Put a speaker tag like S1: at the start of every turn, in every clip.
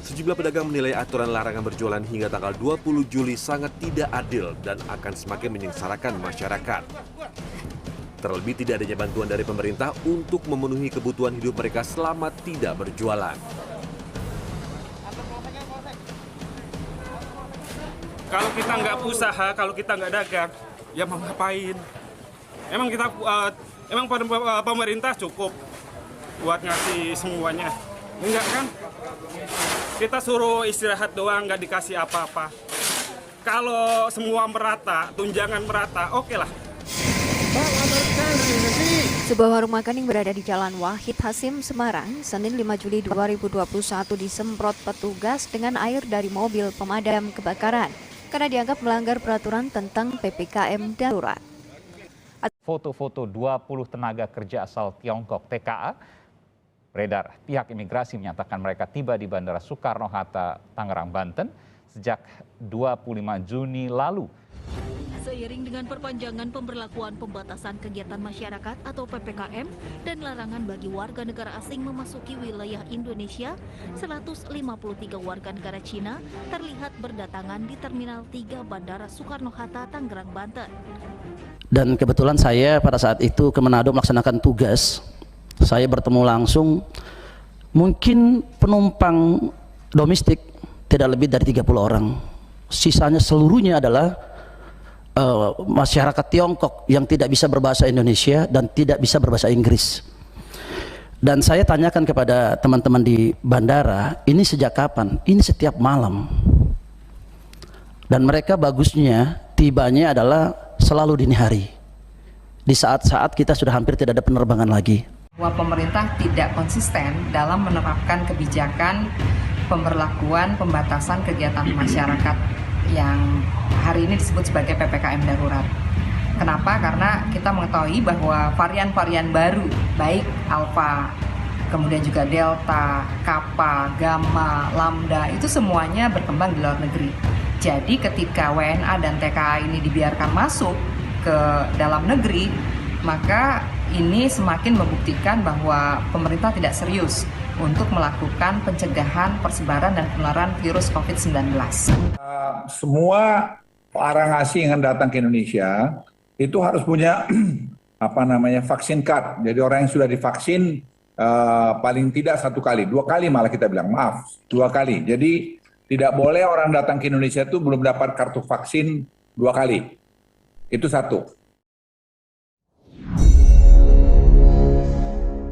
S1: Sejumlah pedagang menilai aturan larangan berjualan hingga tanggal 20 Juli sangat tidak adil dan akan semakin menyengsarakan masyarakat. Terlebih tidak adanya bantuan dari pemerintah untuk memenuhi kebutuhan hidup mereka selama tidak berjualan.
S2: Kalau kita nggak usaha, kalau kita nggak dagang, ya mau ngapain? Emang pemerintah cukup buat ngasih semuanya? Enggak kan? Kita suruh istirahat doang, nggak dikasih apa-apa. Kalau semua merata, tunjangan merata, oke lah.
S3: Sebuah warung makan yang berada di Jalan Wahid Hasim, Semarang, Senin 5 Juli 2021 disemprot petugas dengan air dari mobil pemadam kebakaran karena dianggap melanggar peraturan tentang PPKM darurat.
S4: Foto-foto 20 tenaga kerja asal Tiongkok TKA beredar. Pihak imigrasi menyatakan mereka tiba di Bandara Soekarno-Hatta, Tangerang, Banten sejak 25 Juni lalu.
S5: Seiring dengan perpanjangan pemberlakuan pembatasan kegiatan masyarakat atau PPKM dan larangan bagi warga negara asing memasuki wilayah Indonesia, 153 warga negara Cina terlihat berdatangan di Terminal 3 Bandara Soekarno-Hatta, Tangerang, Banten.
S6: Dan kebetulan saya pada saat itu ke Manado melaksanakan tugas. Saya bertemu langsung, mungkin penumpang domestik tidak lebih dari 30 orang. Sisanya seluruhnya adalah masyarakat Tiongkok yang tidak bisa berbahasa Indonesia dan tidak bisa berbahasa Inggris. Dan saya tanyakan kepada teman-teman di bandara, ini sejak kapan? Ini setiap malam. Dan mereka bagusnya tibanya adalah selalu dini hari, di saat-saat kita sudah hampir tidak ada penerbangan lagi.
S7: Bahwa pemerintah tidak konsisten dalam menerapkan kebijakan pemberlakuan pembatasan kegiatan masyarakat yang hari ini disebut sebagai PPKM darurat. Kenapa? Karena kita mengetahui bahwa varian-varian baru, baik Alpha, kemudian juga Delta, Kappa, Gamma, Lambda, itu semuanya berkembang di luar negeri. Jadi ketika WNA dan TKA ini dibiarkan masuk ke dalam negeri, maka ini semakin membuktikan bahwa pemerintah tidak serius untuk melakukan pencegahan persebaran dan penularan virus COVID-19.
S8: Semua orang asing yang datang ke Indonesia itu harus punya vaksin card. Jadi orang yang sudah divaksin paling tidak 1 kali, 2 kali malah kita bilang, 2 kali. Jadi tidak boleh orang datang ke Indonesia itu belum dapat kartu vaksin 2 kali. Itu satu.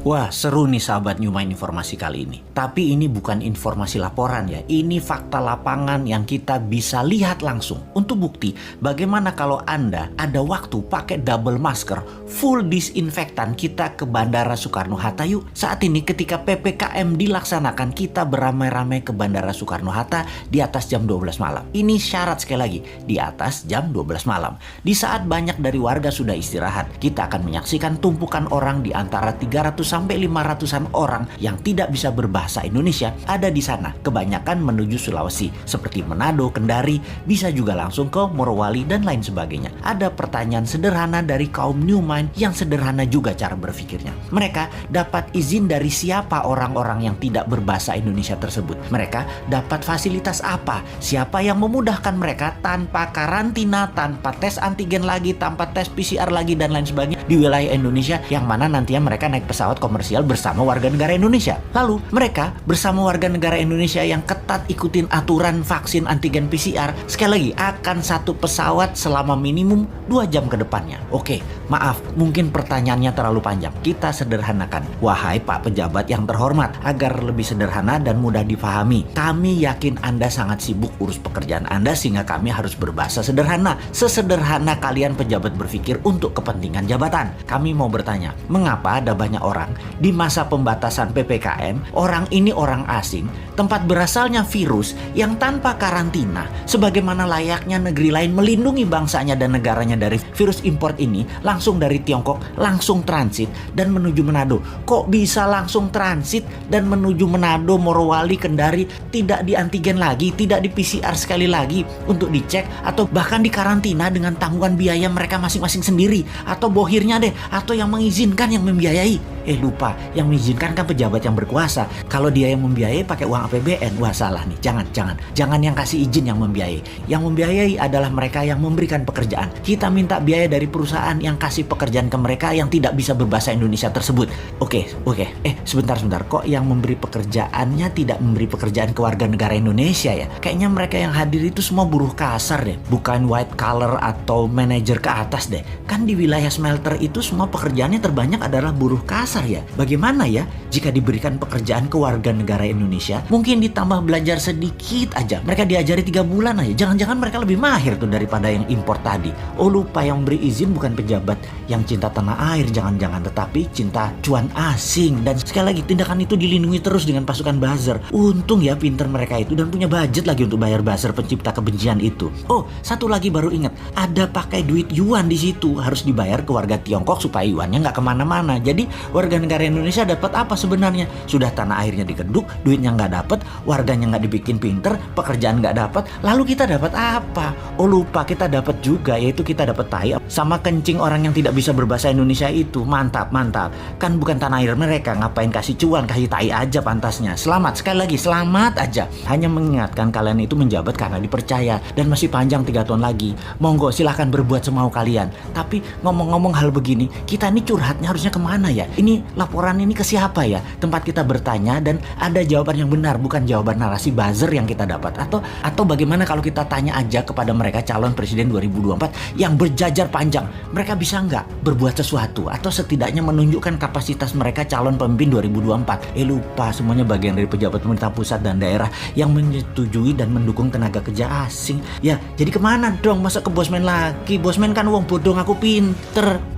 S9: Wah, seru nih sahabat Newmind informasi kali ini. Tapi ini bukan informasi laporan ya. Ini fakta lapangan yang kita bisa lihat langsung. Untuk bukti bagaimana kalau Anda ada waktu pakai double masker, full disinfektan, kita ke Bandara Soekarno-Hatta yuk. Saat ini ketika PPKM dilaksanakan, kita beramai-ramai ke Bandara Soekarno-Hatta di atas jam 12 malam. Ini syarat sekali lagi, di atas jam 12 malam. Di saat banyak dari warga sudah istirahat, kita akan menyaksikan tumpukan orang di antara 300 sampai 500-an orang yang tidak bisa berbahasa Indonesia ada di sana. Kebanyakan menuju Sulawesi seperti Manado, Kendari, bisa juga langsung ke Morowali dan lain sebagainya. Ada pertanyaan sederhana dari kaum Newmind yang sederhana juga cara berpikirnya. Mereka dapat izin dari siapa orang-orang yang tidak berbahasa Indonesia tersebut? Mereka dapat fasilitas apa? Siapa yang memudahkan mereka tanpa karantina, tanpa tes antigen lagi, tanpa tes PCR lagi dan lain sebagainya di wilayah Indonesia, yang mana nantinya mereka naik pesawat komersial bersama warga negara Indonesia. Lalu mereka bersama warga negara Indonesia yang ketat ikutin aturan vaksin antigen PCR, sekali lagi akan satu pesawat selama minimum 2 jam ke depannya. Oke, maaf, mungkin pertanyaannya terlalu panjang. Kita sederhanakan. Wahai Pak Pejabat yang terhormat, agar lebih sederhana dan mudah difahami, kami yakin Anda sangat sibuk urus pekerjaan Anda sehingga kami harus berbahasa sederhana. Sesederhana kalian pejabat berpikir untuk kepentingan jabatan. Kami mau bertanya, mengapa ada banyak orang di masa pembatasan PPKM, orang ini orang asing, tempat berasalnya virus yang tanpa karantina, sebagaimana layaknya negeri lain melindungi bangsanya dan negaranya dari virus import ini, langsung dari Tiongkok, langsung transit dan menuju Manado. Kok bisa langsung transit dan menuju Manado, Morowali, Kendari, tidak di antigen lagi, tidak di PCR sekali lagi untuk dicek, atau bahkan dikarantina dengan tanggungan biaya mereka masing-masing sendiri, atau bohirnya deh, atau yang mengizinkan yang membiayai. Lupa, yang mengizinkan kan pejabat yang berkuasa. Kalau dia yang membiayai pakai uang APBN, wah salah nih. Jangan yang kasih izin yang membiayai. Yang membiayai adalah mereka yang memberikan pekerjaan. Kita minta biaya dari perusahaan yang kasih pekerjaan ke mereka yang tidak bisa berbahasa Indonesia tersebut. Oke. Sebentar. Kok yang memberi pekerjaannya tidak memberi pekerjaan ke warga negara Indonesia ya? Kayaknya mereka yang hadir itu semua buruh kasar deh. Bukan white collar atau manajer ke atas deh. Kan di wilayah smelter itu semua pekerjaannya terbanyak adalah buruh kasar ya. Bagaimana ya jika diberikan pekerjaan ke warga negara Indonesia? Mungkin ditambah belajar sedikit aja. Mereka diajari 3 bulan aja. Jangan-jangan mereka lebih mahir tuh daripada yang impor tadi. Lupa, yang beri izin bukan pejabat yang cinta tanah air, jangan-jangan, tetapi cinta cuan asing. Dan sekali lagi, tindakan itu dilindungi terus dengan pasukan buzzer. Untung ya pinter mereka itu dan punya budget lagi untuk bayar buzzer pencipta kebencian itu. Satu lagi baru ingat, ada pakai duit yuan di situ, harus dibayar ke warga Tiongkok supaya yuannya nggak kemana-mana. Jadi warga negara Indonesia dapat apa sebenarnya? Sudah tanah airnya dikeduk, duitnya nggak dapat, warganya nggak dibikin pinter, pekerjaan nggak dapat, lalu kita dapat apa? Lupa, kita dapat juga, yaitu kita dapat tai sama kencing orang yang tidak bisa berbahasa Indonesia itu. Mantap. Kan bukan tanah air mereka, ngapain kasih cuan, kasih tai aja pantasnya. Selamat, sekali lagi selamat aja. Hanya mengingatkan kalian itu menjabat karena dipercaya dan masih panjang 3 tahun lagi. Monggo silahkan berbuat semau kalian. Tapi ngomong-ngomong hal begini, kita ini curhatnya harusnya kemana ya? Ini laporan ini ke siapa ya? Tempat kita bertanya dan ada jawaban yang benar, bukan jawaban narasi buzzer yang kita dapat. Atau bagaimana kalau kita tanya aja kepada mereka calon presiden 2024 yang berjajar panjang, mereka bisa nggak berbuat sesuatu atau setidaknya menunjukkan kapasitas mereka calon pemimpin 2024. Lupa, semuanya bagian dari pejabat pemerintah pusat dan daerah yang menyetujui dan mendukung tenaga kerja asing. Ya, jadi kemana dong? Masa ke Bosman lagi? Bosman kan uang bodoh, aku pinter.